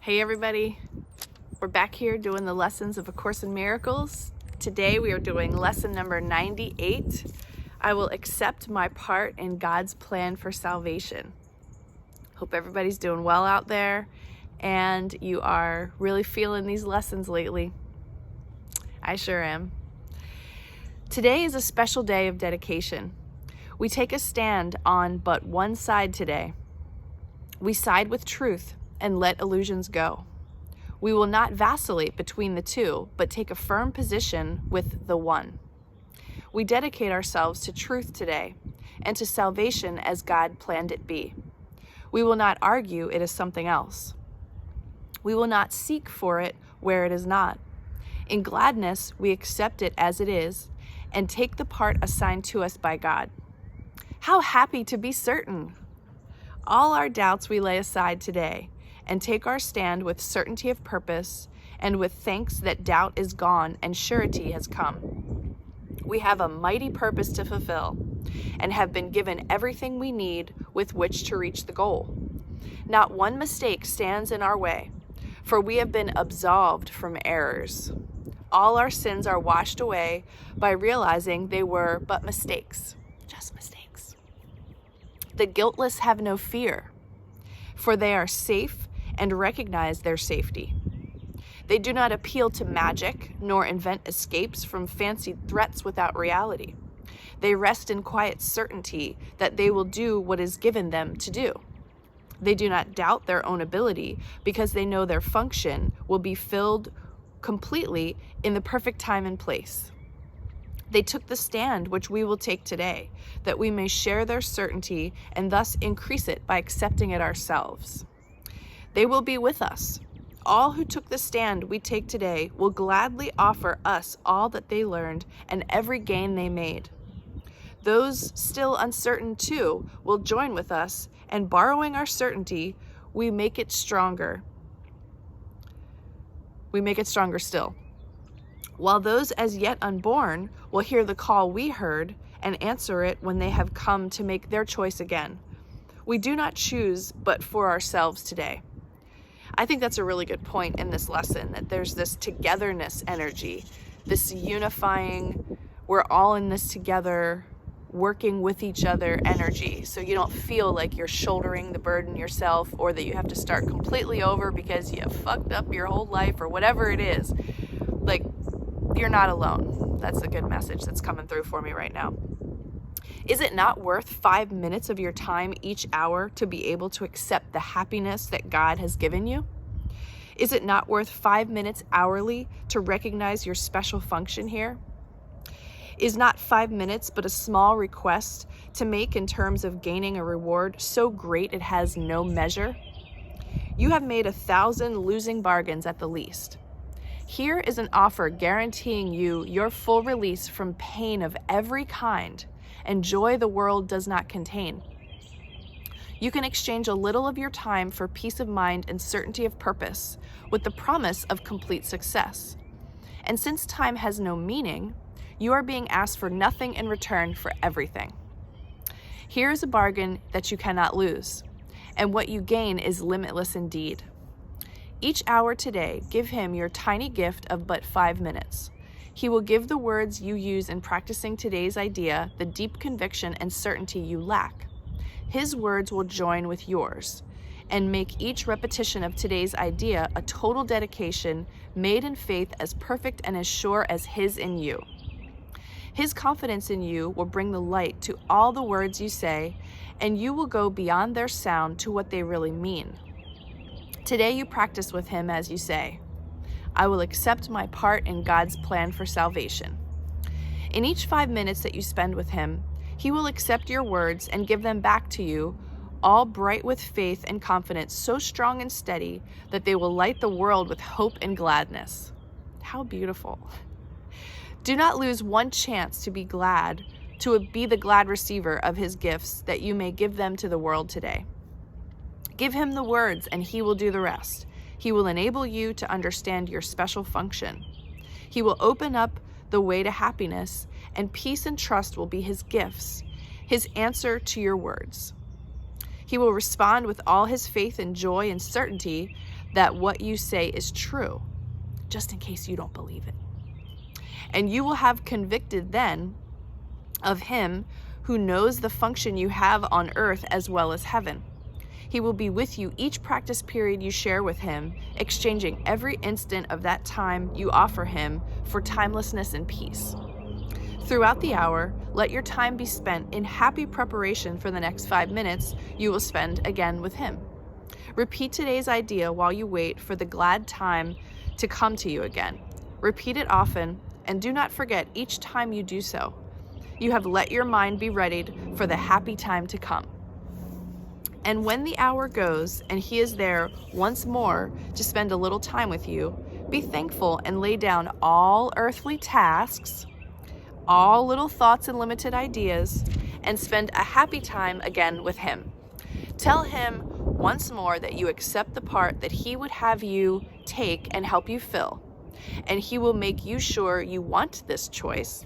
Hey everybody, we're back here doing the lessons of A Course in Miracles. Today we are doing lesson number 98. I will accept my part in God's plan for salvation. Hope everybody's doing well out there and you are really feeling these lessons lately. I sure am. Today is a special day of dedication. We take a stand on but one side today. We side with truth and let illusions go. We will not vacillate between the two, but take a firm position with the one. We dedicate ourselves to truth today and to salvation as God planned it be. We will not argue it is something else. We will not seek for it where it is not. In gladness, we accept it as it is and take the part assigned to us by God. How happy to be certain! All our doubts we lay aside today and take our stand with certainty of purpose and with thanks that doubt is gone and surety has come. We have a mighty purpose to fulfill and have been given everything we need with which to reach the goal. Not one mistake stands in our way, for we have been absolved from errors. All our sins are washed away by realizing they were but mistakes, just mistakes. The guiltless have no fear, for they are safe and recognize their safety. They do not appeal to magic, nor invent escapes from fancied threats without reality. They rest in quiet certainty that they will do what is given them to do. They do not doubt their own ability because they know their function will be filled completely in the perfect time and place. They took the stand which we will take today, that we may share their certainty and thus increase it by accepting it ourselves. They will be with us. All who took the stand we take today will gladly offer us all that they learned and every gain they made. Those still uncertain too will join with us, and borrowing our certainty, we make it stronger. We make it stronger still. While those as yet unborn will hear the call we heard and answer it when they have come to make their choice again. We do not choose but for ourselves today. I think that's a really good point in this lesson, that there's this togetherness energy, this unifying, we're all in this together, working with each other energy. So you don't feel like you're shouldering the burden yourself or that you have to start completely over because you fucked up your whole life or whatever it is. Like, you're not alone. That's a good message that's coming through for me right now. Is it not worth 5 minutes of your time each hour to be able to accept the happiness that God has given you? Is it not worth 5 minutes hourly to recognize your special function here? Is not 5 minutes but a small request to make in terms of gaining a reward so great it has no measure? You have made 1,000 losing bargains at the least. Here is an offer guaranteeing you your full release from pain of every kind and joy the world does not contain. You can exchange a little of your time for peace of mind and certainty of purpose with the promise of complete success. And since time has no meaning, you are being asked for nothing in return for everything. Here is a bargain that you cannot lose, and what you gain is limitless indeed. Each hour today, give him your tiny gift of but 5 minutes. He will give the words you use in practicing today's idea the deep conviction and certainty you lack. His words will join with yours and make each repetition of today's idea a total dedication made in faith as perfect and as sure as his in you. His confidence in you will bring the light to all the words you say, and you will go beyond their sound to what they really mean. Today you practice with him as you say, I will accept my part in God's plan for salvation. In each 5 minutes that you spend with him, he will accept your words and give them back to you, all bright with faith and confidence so strong and steady that they will light the world with hope and gladness. How beautiful. Do not lose one chance to be glad, to be the glad receiver of his gifts, that you may give them to the world today. Give him the words and he will do the rest. He will enable you to understand your special function. He will open up the way to happiness, and peace and trust will be his gifts, his answer to your words. He will respond with all his faith and joy and certainty that what you say is true, just in case you don't believe it. And you will have convicted then of him who knows the function you have on earth as well as heaven. He will be with you each practice period you share with him, exchanging every instant of that time you offer him for timelessness and peace. Throughout the hour, let your time be spent in happy preparation for the next 5 minutes you will spend again with him. Repeat today's idea while you wait for the glad time to come to you again. Repeat it often, and do not forget each time you do so. You have let your mind be readied for the happy time to come. And when the hour goes and he is there once more to spend a little time with you, be thankful and lay down all earthly tasks, all little thoughts and limited ideas, and spend a happy time again with him. Tell him once more that you accept the part that he would have you take and help you fill, and he will make you sure you want this choice,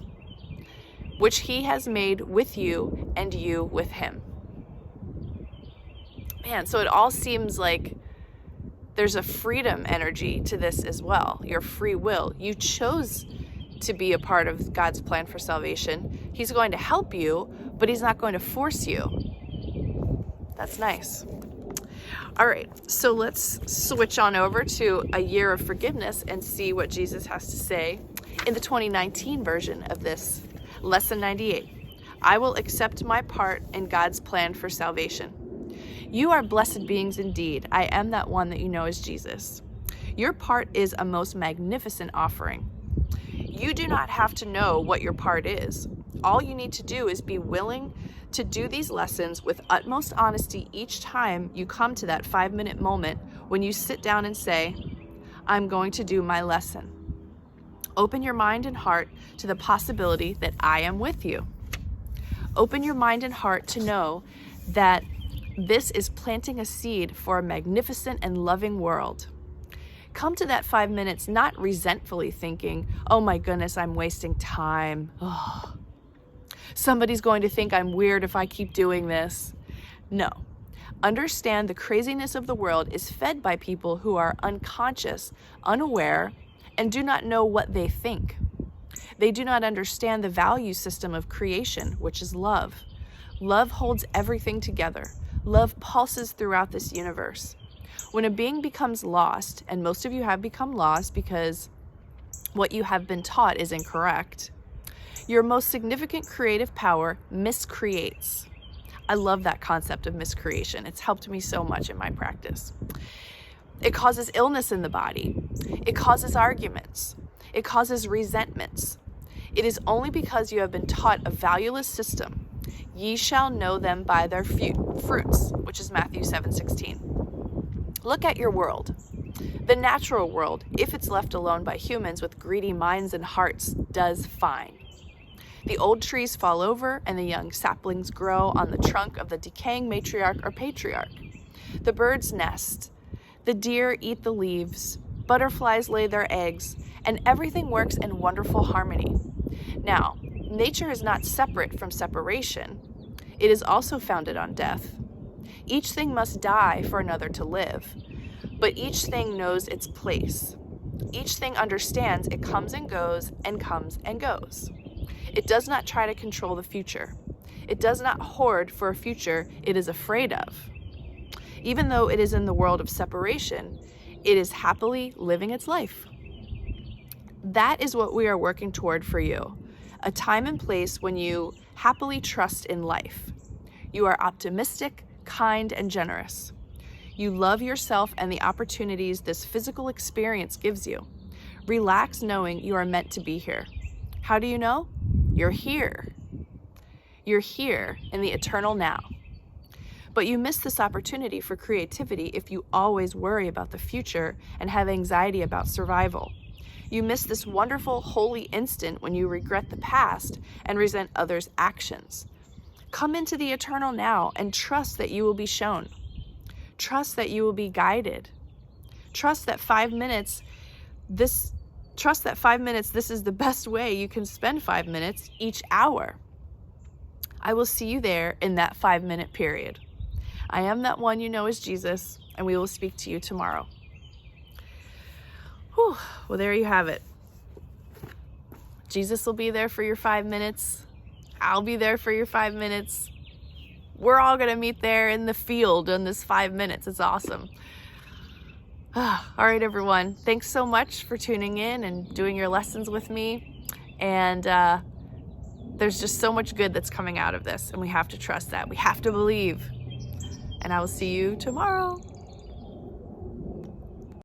which he has made with you and you with him. Man, so it all seems like there's a freedom energy to this as well. Your free will. You chose to be a part of God's plan for salvation. He's going to help you, but he's not going to force you. That's nice. All right, so let's switch on over to a year of forgiveness and see what Jesus has to say in the 2019 version of this. Lesson 98. I will accept my part in God's plan for salvation. You are blessed beings indeed. I am that one that you know as Jesus. Your part is a most magnificent offering. You do not have to know what your part is. All you need to do is be willing to do these lessons with utmost honesty each time you come to that 5-minute moment when you sit down and say, I'm going to do my lesson. Open your mind and heart to the possibility that I am with you. Open your mind and heart to know that this is planting a seed for a magnificent and loving world. Come to that 5 minutes not resentfully thinking, oh my goodness, I'm wasting time. Oh, somebody's going to think I'm weird if I keep doing this. No. Understand the craziness of the world is fed by people who are unconscious, unaware, and do not know what they think. They do not understand the value system of creation, which is love. Love holds everything together. Love pulses throughout this universe. When a being becomes lost, and most of you have become lost because what you have been taught is incorrect, your most significant creative power miscreates. I love that concept of miscreation. It's helped me so much in my practice. It causes illness in the body. It causes arguments. It causes resentments. It is only because you have been taught a valueless system. Ye shall know them by their fruits, which is Matthew 7:16. Look at your world. The natural world, if it's left alone by humans with greedy minds and hearts, does fine. The old trees fall over and the young saplings grow on the trunk of the decaying matriarch or patriarch. The birds nest. The deer eat the leaves. Butterflies lay their eggs, and everything works in wonderful harmony. Now, nature is not separate from separation. It is also founded on death. Each thing must die for another to live, but each thing knows its place. Each thing understands it comes and goes and comes and goes. It does not try to control the future. It does not hoard for a future it is afraid of. Even though it is in the world of separation, it is happily living its life. That is what we are working toward for you. A time and place when you happily trust in life. You are optimistic, kind, and generous. You love yourself and the opportunities this physical experience gives you. Relax knowing you are meant to be here. How do you know? You're here. You're here in the eternal now. But you miss this opportunity for creativity if you always worry about the future and have anxiety about survival. You miss this wonderful, holy instant when you regret the past and resent others' actions. Come into the eternal now and trust that you will be shown. Trust that you will be guided. Trust that 5 minutes, this is the best way you can spend 5 minutes each hour. I will see you there in that 5-minute period. I am that one you know as Jesus, and we will speak to you tomorrow. Whew. Well, there you have it. Jesus will be there for your 5 minutes. I'll be there for your 5 minutes. We're all going to meet there in the field in this 5 minutes. It's awesome. All right, everyone. Thanks so much for tuning in and doing your lessons with me. And there's just so much good that's coming out of this, and we have to trust that. We have to believe. And I will see you tomorrow.